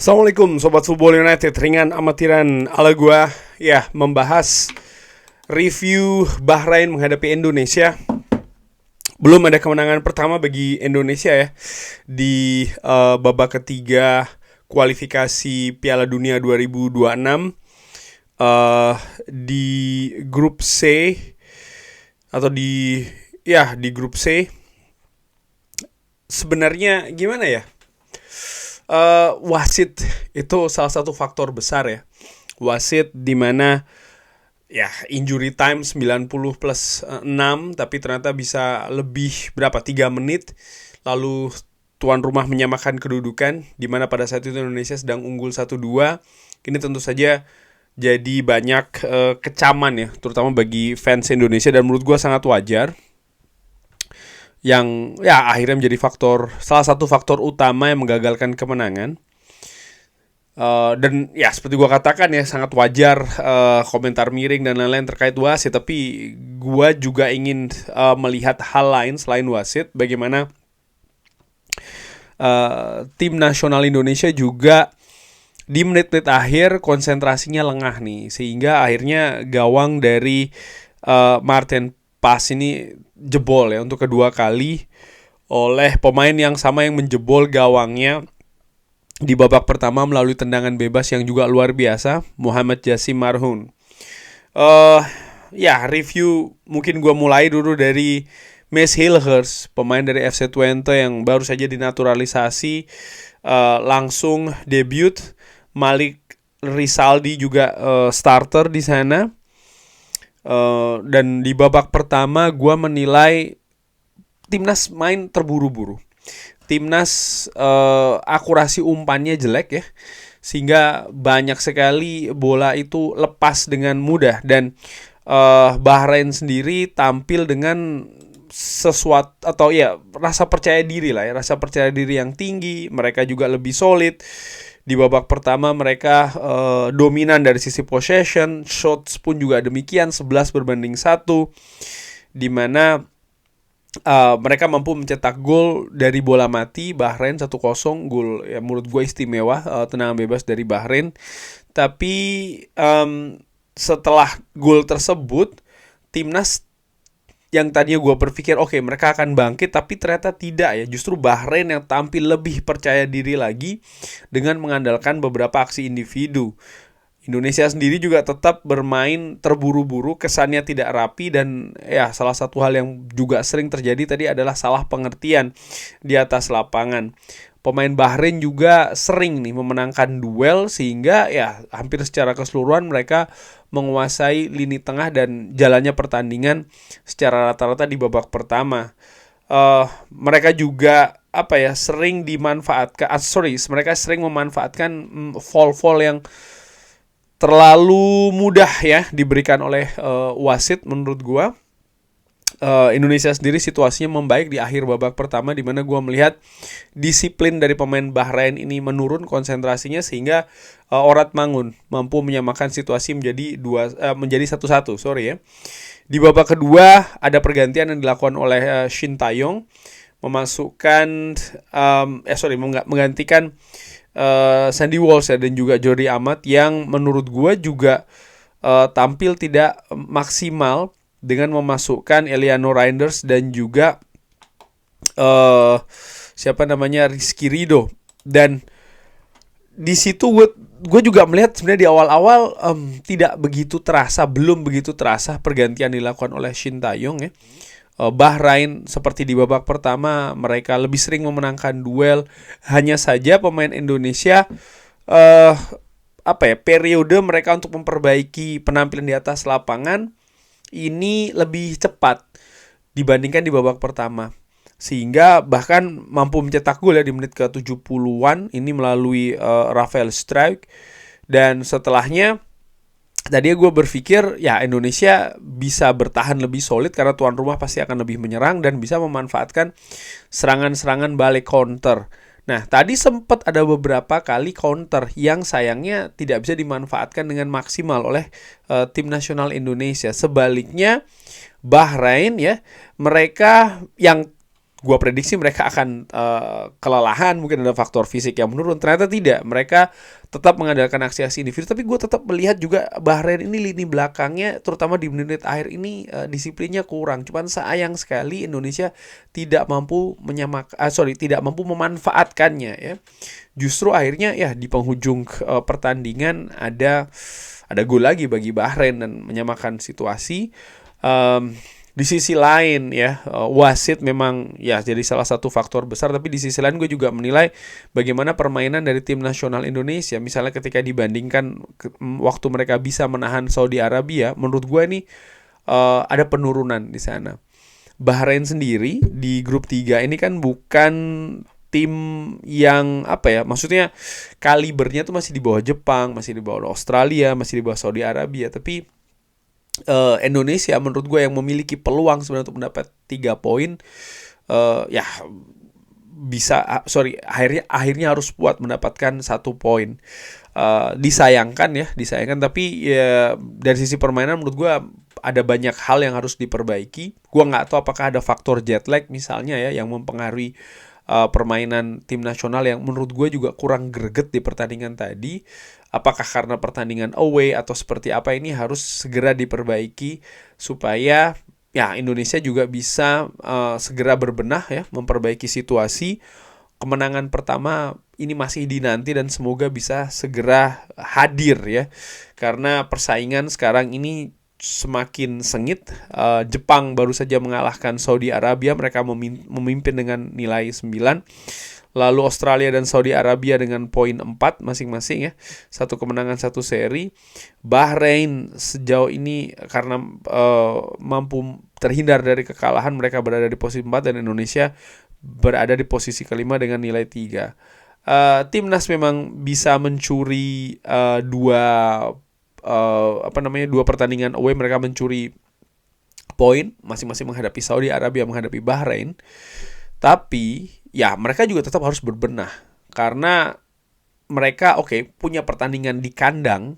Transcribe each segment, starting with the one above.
Assalamualaikum Sobat Football United, ringan amatiran ala gua. Ya, membahas review Bahrain menghadapi Indonesia. Belum ada kemenangan pertama bagi Indonesia ya di babak ketiga kualifikasi Piala Dunia 2026 di grup C atau di grup C. Sebenarnya gimana ya? Wasit itu salah satu faktor besar ya. Wasit di mana ya injury time 90 plus 6, tapi ternyata bisa lebih 3 menit lalu tuan rumah menyamakan kedudukan, di mana pada saat itu Indonesia sedang unggul 1-2. Ini tentu saja jadi banyak kecaman ya, terutama bagi fans Indonesia, dan menurut gue sangat wajar. Yang ya akhirnya menjadi salah satu faktor utama yang menggagalkan kemenangan. Dan ya seperti gue katakan ya, sangat wajar komentar miring dan lain-lain terkait wasit. Tapi gue juga ingin melihat hal lain selain wasit. Bagaimana tim nasional Indonesia juga di menit-menit akhir konsentrasinya lengah nih, sehingga akhirnya gawang dari Martin Pas ini jebol ya untuk kedua kali oleh pemain yang sama yang menjebol gawangnya di babak pertama melalui tendangan bebas yang juga luar biasa, Muhammad Jassim Marhoun. Review mungkin gue mulai dulu dari Max Hilgers, pemain dari FC Twente yang baru saja dinaturalisasi, langsung debut. Malik Rizaldi juga starter di sana. Dan di babak pertama gue menilai Timnas main terburu-buru. Timnas akurasi umpannya jelek ya, sehingga banyak sekali bola itu lepas dengan mudah. Dan Bahrain sendiri tampil dengan sesuatu atau ya rasa percaya diri lah ya, rasa percaya diri yang tinggi. Mereka juga lebih solid. Di babak pertama mereka dominan dari sisi possession, shots pun juga demikian, 11-1, di mana mereka mampu mencetak gol dari bola mati. Bahrain 1-0, gol ya menurut gue istimewa, tendangan bebas dari Bahrain. Tapi setelah gol tersebut, Timnas yang tadinya gue berpikir oke, mereka akan bangkit, tapi ternyata tidak ya. Justru Bahrain yang tampil lebih percaya diri lagi dengan mengandalkan beberapa aksi individu. Indonesia sendiri juga tetap bermain terburu-buru, kesannya tidak rapi, dan ya salah satu hal yang juga sering terjadi tadi adalah salah pengertian di atas lapangan. Pemain Bahrain juga sering nih memenangkan duel, sehingga ya hampir secara keseluruhan mereka menguasai lini tengah dan jalannya pertandingan secara rata-rata di babak pertama. Mereka juga sering memanfaatkan foul yang terlalu mudah ya diberikan oleh wasit menurut gua. Indonesia sendiri situasinya membaik di akhir babak pertama, di mana gue melihat disiplin dari pemain Bahrain ini menurun konsentrasinya, sehingga Orat Mangun mampu menyamakan situasi menjadi 1-1. Ya. Di babak kedua ada pergantian yang dilakukan oleh Shin Tae-yong menggantikan Sandy Walsh dan juga Jordi Amat, yang menurut gue juga tampil tidak maksimal dengan memasukkan Eliano Reinders dan juga Rizky Ridho. Dan di situ gue juga melihat sebenarnya di awal-awal belum begitu terasa pergantian dilakukan oleh Shin Tae-yong ya. Bahrain seperti di babak pertama mereka lebih sering memenangkan duel. Hanya saja pemain Indonesia periode mereka untuk memperbaiki penampilan di atas lapangan ini lebih cepat dibandingkan di babak pertama, sehingga bahkan mampu mencetak gol ya di menit ke-70-an ini melalui Rafael Struijk. Dan setelahnya tadi gue berpikir ya Indonesia bisa bertahan lebih solid karena tuan rumah pasti akan lebih menyerang dan bisa memanfaatkan serangan-serangan balik counter. Nah, tadi sempat ada beberapa kali counter yang sayangnya tidak bisa dimanfaatkan dengan maksimal oleh tim nasional Indonesia. Sebaliknya, Bahrain ya, mereka yang gua prediksi mereka akan kelelahan, mungkin ada faktor fisik yang menurun. Ternyata tidak, mereka tetap mengandalkan aksi-aksi individu. Tapi gue tetap melihat juga Bahrain ini lini belakangnya, terutama di menit akhir ini disiplinnya kurang. Cuman sayang sekali Indonesia tidak mampu tidak mampu memanfaatkannya ya. Justru akhirnya ya di penghujung pertandingan ada gol lagi bagi Bahrain dan menyamakan situasi. Di sisi lain ya, wasit memang ya jadi salah satu faktor besar, tapi di sisi lain gue juga menilai bagaimana permainan dari tim nasional Indonesia, misalnya ketika dibandingkan waktu mereka bisa menahan Saudi Arabia, menurut gue ini ada penurunan di sana. Bahrain sendiri di grup 3 ini kan bukan tim yang apa ya, maksudnya kalibernya tuh masih di bawah Jepang, masih di bawah Australia, masih di bawah Saudi Arabia, tapi Indonesia menurut gue yang memiliki peluang sebenarnya untuk mendapat 3 poin, ya bisa akhirnya harus kuat mendapatkan 1 poin. Disayangkan tapi ya dari sisi permainan menurut gue ada banyak hal yang harus diperbaiki. Gue nggak tahu apakah ada faktor jet lag misalnya ya yang mempengaruhi permainan tim nasional yang menurut gue juga kurang greget di pertandingan tadi. Apakah karena pertandingan away atau seperti apa, ini harus segera diperbaiki supaya ya Indonesia juga bisa segera berbenah ya, memperbaiki situasi. Kemenangan pertama ini masih dinanti dan semoga bisa segera hadir ya. Karena persaingan sekarang ini semakin sengit. Jepang baru saja mengalahkan Saudi Arabia, mereka memimpin dengan nilai 9. Lalu Australia dan Saudi Arabia dengan poin 4 masing-masing ya. 1 kemenangan 1 seri. Bahrain sejauh ini karena mampu terhindar dari kekalahan, mereka berada di posisi 4 dan Indonesia berada di posisi kelima dengan nilai 3. Timnas memang bisa mencuri dua pertandingan away, mereka mencuri poin masing-masing menghadapi Saudi Arabia, menghadapi Bahrain. Tapi ya mereka juga tetap harus berbenah karena mereka punya pertandingan di kandang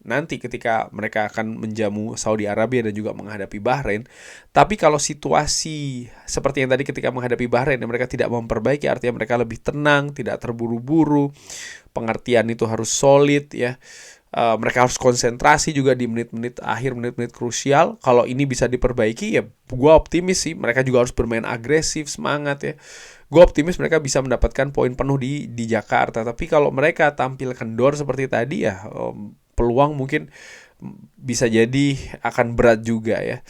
nanti ketika mereka akan menjamu Saudi Arabia dan juga menghadapi Bahrain. Tapi kalau situasi seperti yang tadi ketika menghadapi Bahrain mereka tidak memperbaiki, artinya mereka lebih tenang, tidak terburu-buru, pengertian itu harus solid ya. Mereka harus konsentrasi juga di menit-menit akhir, menit-menit krusial. Kalau ini bisa diperbaiki ya gue optimis sih. Mereka juga harus bermain agresif, semangat ya. Gue optimis mereka bisa mendapatkan poin penuh di Jakarta. Tapi kalau mereka tampil kendor seperti tadi ya peluang mungkin bisa jadi akan berat juga ya.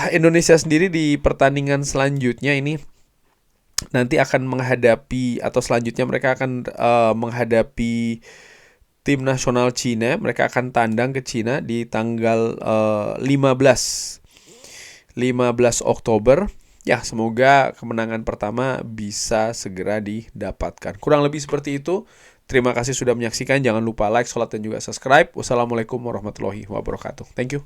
Indonesia sendiri di pertandingan selanjutnya ini nanti akan menghadapi, atau selanjutnya mereka akan menghadapi tim nasional Cina. Mereka akan tandang ke Cina di tanggal 15 Oktober. Ya, semoga kemenangan pertama bisa segera didapatkan. Kurang lebih seperti itu. Terima kasih sudah menyaksikan. Jangan lupa like, share, dan juga subscribe. Wassalamualaikum warahmatullahi wabarakatuh. Thank you.